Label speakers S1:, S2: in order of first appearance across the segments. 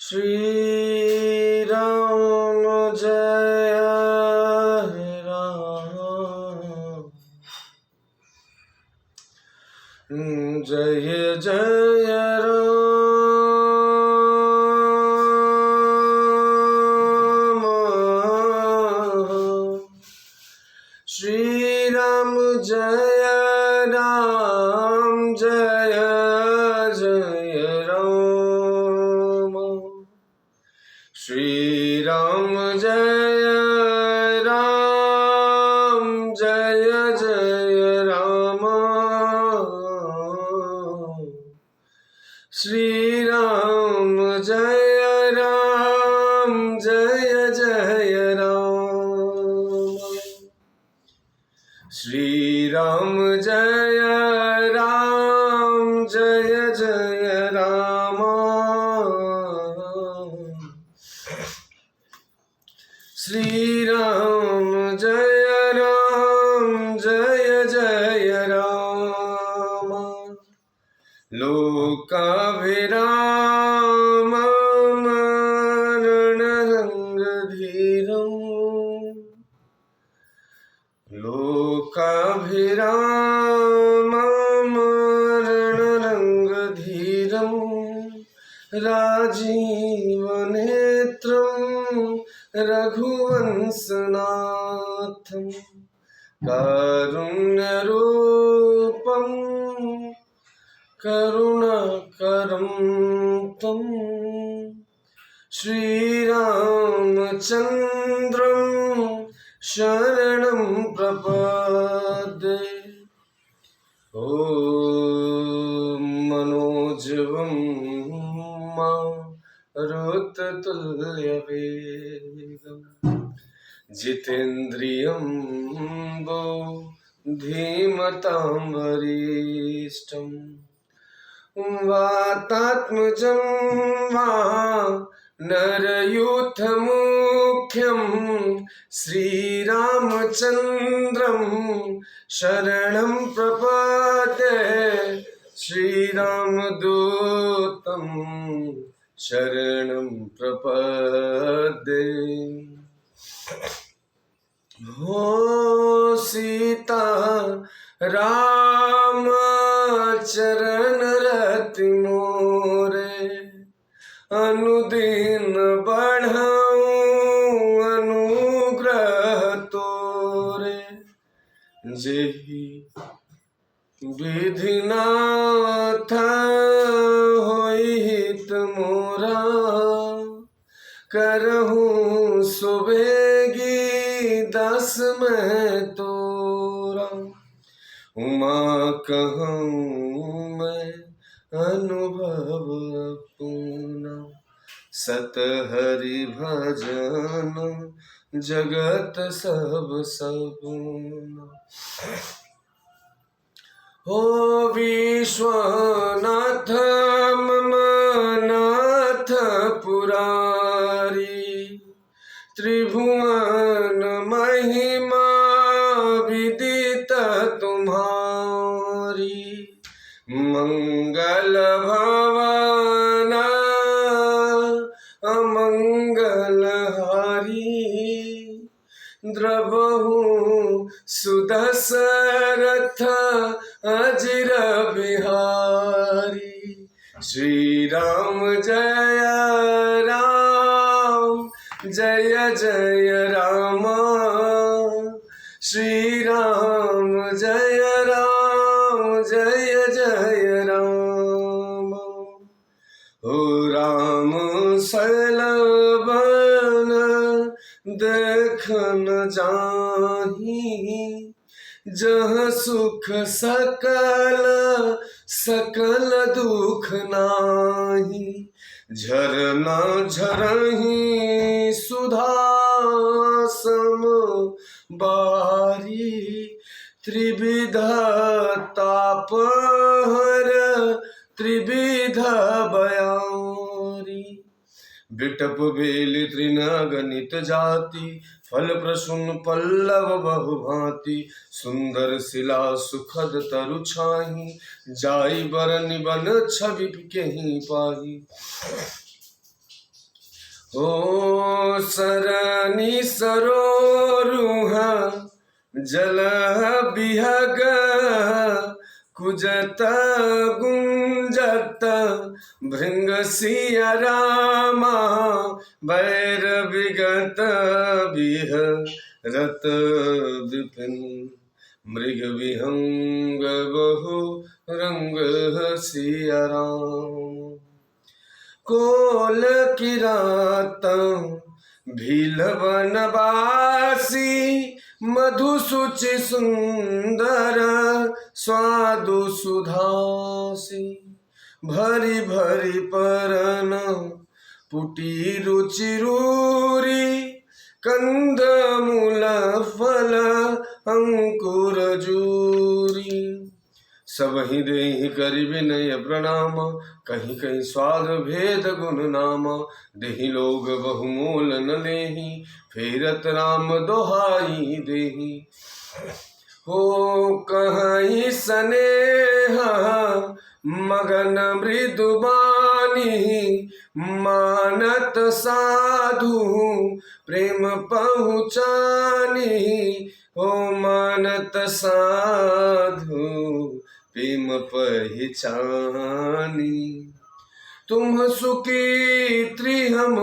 S1: श्री राम जय राम जय जय राम। श्री राम जय राम जय जय राम। श्री राम जय राम जय जय राम। श्री राम जय राम जय जय राम। श्री राम जय राम जय जय राम। श्री राम जय राम जय जय राम। लोकाभिराम मरणरङ्गधीरम्। लोकाभिराम मरणरङ्गधीरम्। राजीवनेत्रं रघुवंशनाथं। कारुण्यरूपं करुणाकरं तं श्रीरामचन्द्रं शरणं प्रपद्ये। ॐ मनोजवं मारुततुल्यवेगम्। जितेन्द्रियं बुद्धिमतां वरिष्ठम्। वातात्मजं नरयूथमुख्यं श्रीरामचन्द्रं शरणं प्रपद्ये। श्रीरामदूतं शरणं प्रपद्ये। हो सीता राम चरण रति मोरे। अनुदिन बढ़ाऊं अनुग्रह तोरे। जेहि विधिनाथ होई हित मोरा। करहूं सुबेगी दस मैं तोरा। उमा कहूँ मैं अनुभव पूना। सत हरि भजन जगत सब सबूना। हो विश्वनाथ मम नाथ पुरारी। त्रिभुवन महिमा विदित तुम्हारी। मंगल भवन अमंगल हारी। द्रवहु सुदशरथ अजिर बिहारी। श्री राम जय राम जय जय राम। श्री राम जय राम जय जय राम। हो राम सलबन देख न जाहि। जहाँ सुख सकल सकल दुख नाही। झरना झरहि सुधा सम बारी। त्रिविध तापहर त्रिविध बयारी। बिटप बेल तृणगणित जाति। फल प्रसून पल्लव बहुभांति। सुंदर शिला सुखद तरु छाही। जाई बर निबन छवि केहि पाही। हो सरनी सरोरुह जल बिहग कुजत गुंजत भृंग सिया रामा बैर विगत बिहरत विपिन मृग विहंग बहु रंग सिया राम। कोल किरात भील बनवासी मधु सुचि सुंदर स्वादु सुधासी भरी भरी परन पुटी रुचि रूरी कंद मूल फल अंकुर जूरी सब ही देहि करि विनय प्रणाम कहीं कहीं स्वाद भेद गुण नाम देहि लोग बहुमूल न लेहि फेरत राम दोहाई देहि हो कहीं स्नेह मगन मृदुबानी मानत साधु प्रेम पहुँचानी हो मानत साधु प्रेम पहचानी तुम सुखी त्रिहम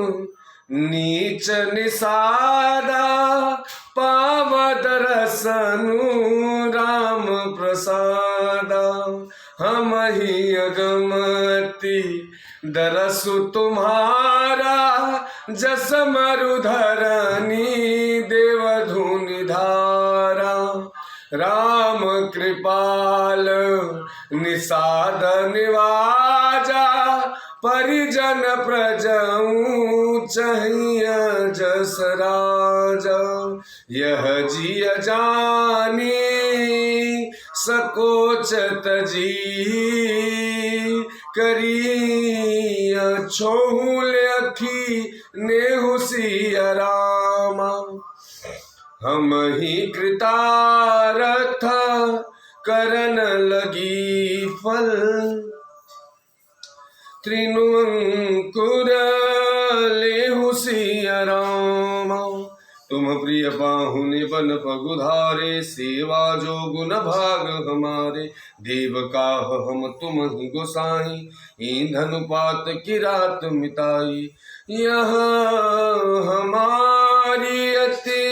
S1: नीच निषादा पावत रसनु राम प्रसादा हम ही अगमति दरसु तुम्हारा जस मरुधरनी देवधुनि धारा राम कृपाल निषाद निवाजा परिजन प्रजऊ चाहिए जस राजा यह जिय जानी सकोचत जी करी छोहुल अखी नेहु सिया रामा हम ही कृतारथ करन लगी फल त्रिनु अंकुर लेहु सिया रामा तुम प्रिय पाहुने बन पगुधारे सेवा जो गुण भाग हमारे देव काह हम तुम ही गोसाई ईंधन पात की रात मिताई यह हमारी अति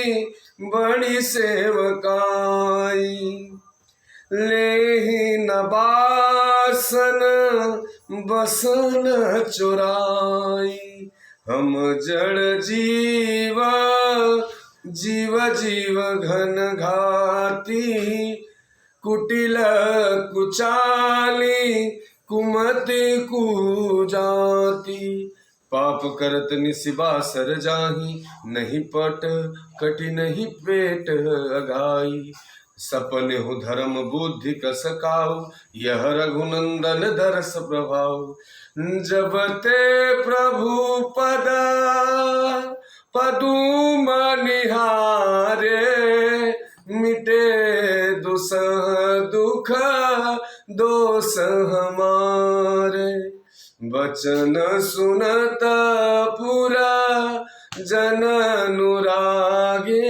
S1: बड़ी सेवकाई लेहि न बासन बसन चुराई हम जड़ जीवा जीव जीव घन घाती कुटिल कुचाली कुमति कुजाती पाप करत निसिबा सर जाही नहीं पट कटि नहीं पेट अघाई सपने हो धर्म बुद्धि कस काऊ यह रघुनंदन दरस प्रभाव जब ते प्रभु पद पदुम निहारे मिटे दुसह दुख दोष हमारे बचन सुनत पुरा जन अनुरागे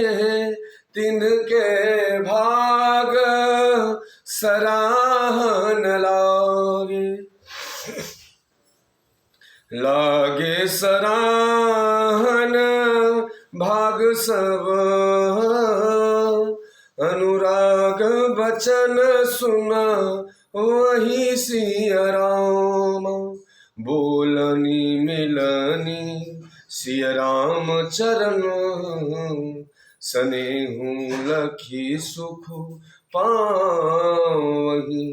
S1: तिनके भाग सराहन लागे लागे सराहन भाग सब अनुराग बचन सुना वही सिया राम बोलनी मिलनी सिया राम चरण सनेहु लखी सुख पावही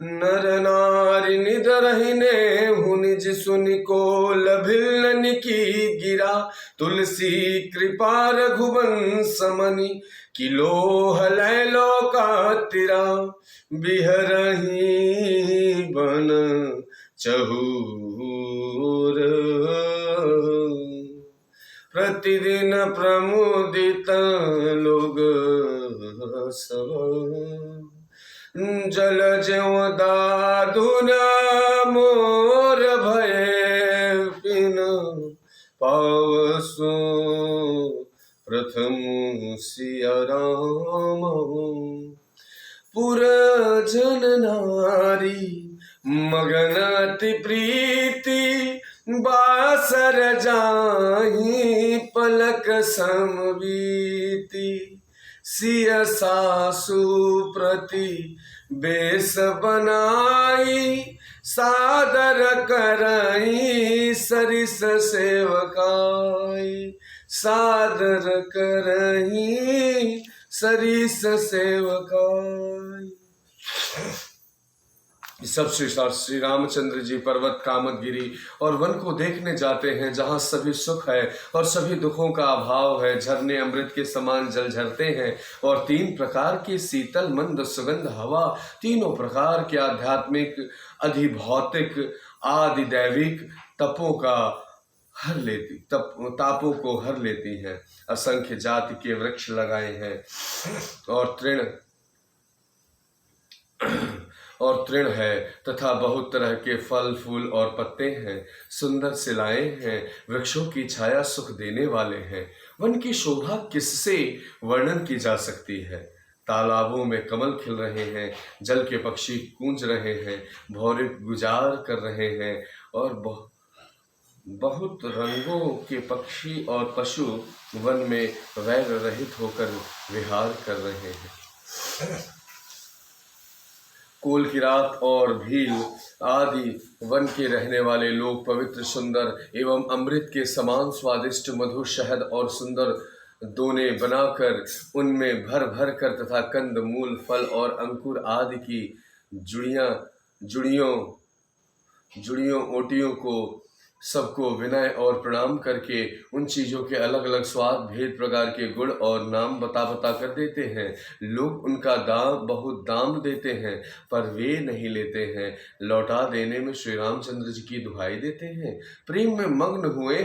S1: नर नारी निदरहिने निज सुनि को लभिल्न की गिरा तुलसी कृपा रघुवंश मनि किलोह लैलो का तिरा बिहरही बन चहूर प्रतिदिन प्रमुदित लोग सब जल ज्यों दादुन मोर भय पिन पावसो प्रथम सिया राम। पुरजन नारी मगन अति प्रीति बासर जाहि पलक समबीति। सिय सासु प्रति बेस बनाई सादर करई सरिस सेवकाई। सादर करई सरिस सेवकाई। सब श्री रामचंद्र जी पर्वत कामदगिरी और वन को देखने जाते हैं जहाँ सभी सुख है और सभी दुखों का अभाव है। झरने अमृत के समान जल झरते हैं और 3 प्रकार की शीतल मंद सुगंध हवा तीनों प्रकार के आध्यात्मिक अधिभौतिक आदि दैविक तपों का तापों को हर लेती हैं। असंख्य जाति के वृक्ष लगाए हैं और तृण है तथा बहुत तरह के फल फूल और पत्ते हैं। सुंदर शिलाएं हैं, वृक्षों की छाया सुख देने वाले हैं। वन की शोभा किससे वर्णन की जा सकती है। तालाबों में कमल खिल रहे हैं, जल के पक्षी कूंज रहे हैं, भौरे गुजार कर रहे हैं और बहुत रंगों के पक्षी और पशु वन में वैर रहित होकर विहार कर रहे हैं। कोल की रात और भील आदि वन के रहने वाले लोग पवित्र सुंदर एवं अमृत के समान स्वादिष्ट मधु शहद और सुंदर दोने बनाकर उनमें भर भर कर तथा कंद मूल फल और अंकुर आदि की जुड़ियों ओटियों को सबको विनय और प्रणाम करके उन चीज़ों के अलग अलग स्वाद भेद प्रकार के गुण और नाम बता कर देते हैं। लोग उनका बहुत दाम देते हैं पर वे नहीं लेते हैं। लौटा देने में श्री रामचंद्र जी की दुहाई देते हैं। प्रेम में मग्न हुए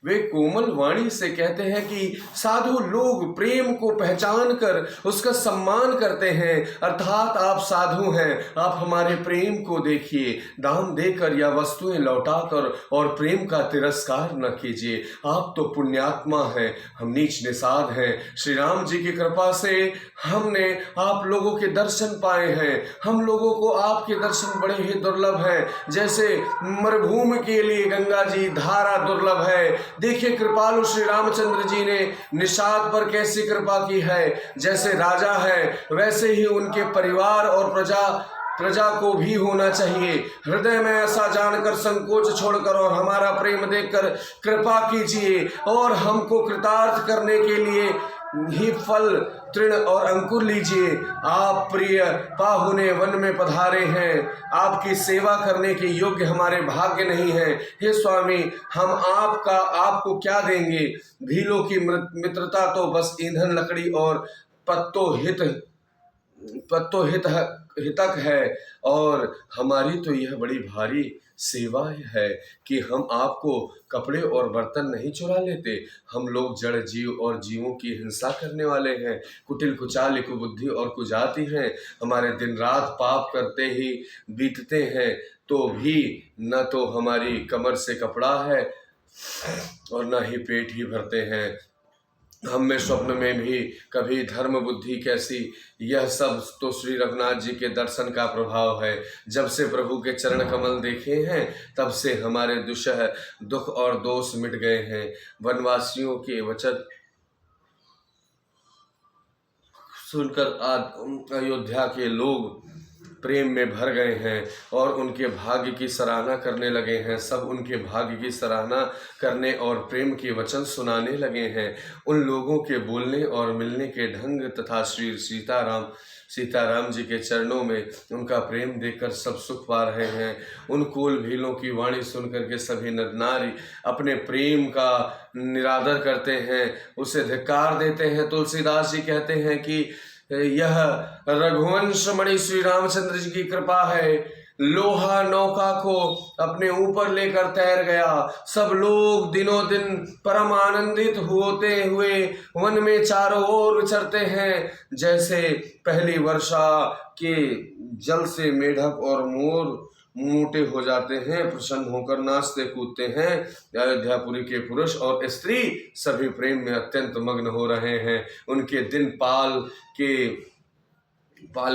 S1: वे कोमल वाणी से कहते हैं कि साधु लोग प्रेम को पहचान कर उसका सम्मान करते हैं, अर्थात आप साधु हैं, आप हमारे प्रेम को देखिए, दाम देकर या वस्तुएं लौटाकर और प्रेम का तिरस्कार न कीजिए। आप तो पुण्यात्मा हैं, हम नीच निषाद हैं। श्री राम जी की कृपा से हमने आप लोगों के दर्शन पाए हैं। हम लोगों को आपके दर्शन बड़े ही दुर्लभ हैं। जैसे मरुभूमि के लिए गंगा जी धारा दुर्लभ है, देखिए कृपालु श्री रामचंद्र जी ने निषाद पर कैसी कृपा की है। जैसे राजा है वैसे ही उनके परिवार और प्रजा को भी होना चाहिए। हृदय में ऐसा जानकर संकोच छोड़कर और हमारा प्रेम देखकर कृपा कीजिए और हमको कृतार्थ करने के लिए ही फल तृण और अंकुर लीजिए। आप प्रिय पाहुने वन में पधारे हैं, आपकी सेवा करने के योग्य हमारे भाग्य नहीं है। हे स्वामी, हम आपको क्या देंगे। भीलों की मित्रता तो बस ईंधन लकड़ी और पत्तो हितक है और हमारी तो यह बड़ी भारी सेवा है कि हम आपको कपड़े और बर्तन नहीं चुरा लेते। हम लोग जड़ जीव और जीवों की हिंसा करने वाले हैं, कुटिल कुचाल कुबुद्धि और कुजाति हैं। हमारे दिन रात पाप करते ही बीतते हैं तो भी न तो हमारी कमर से कपड़ा है और न ही पेट ही भरते हैं। हम में स्वप्न में भी कभी धर्म बुद्धि कैसी। यह सब तो श्री रघुनाथ जी के दर्शन का प्रभाव है। जब से प्रभु के चरण कमल देखे हैं तब से हमारे दुख और दोष मिट गए हैं। वनवासियों के वचन सुनकर अयोध्या के लोग प्रेम में भर गए हैं और उनके भाग्य की सराहना करने लगे हैं। सब उनके भाग्य की सराहना करने और प्रेम के वचन सुनाने लगे हैं। उन लोगों के बोलने और मिलने के ढंग तथा श्री सीताराम जी के चरणों में उनका प्रेम देखकर सब सुख पा रहे हैं। उन कोल भीलों की वाणी सुनकर के सभी नर नारी अपने प्रेम का निरादर करते हैं, उसे धिक्कार देते हैं। तुलसीदास जी कहते हैं कि यह रघुवंश मणि श्री रामचंद्र जी की कृपा है। लोहा नौका को अपने ऊपर लेकर तैर गया। सब लोग दिनों दिन परम आनंदित होते हुए वन में चारों ओर विचरते हैं। जैसे पहली वर्षा के जल से मेढक और मोर मोटे हो जाते हैं, प्रसन्न होकर नाचते कूदते हैं। अयोध्यापुरी के पुरुष और स्त्री सभी प्रेम में अत्यंत मग्न हो रहे हैं। उनके दिन पाल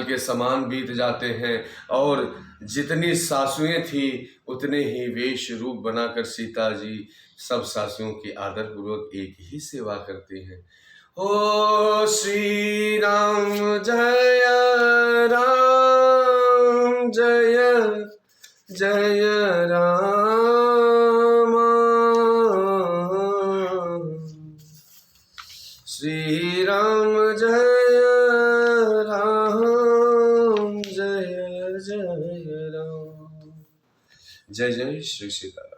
S1: के समान बीत जाते हैं और जितनी सासुएं थी उतने ही वेश रूप बनाकर सीता जी सब सासुओं की आदर पूर्वक एक ही सेवा करती हैं। ओ श्री राम जय राम, जय जय राम, श्री राम जय राम, जय जय राम। जय जय श्री सीता।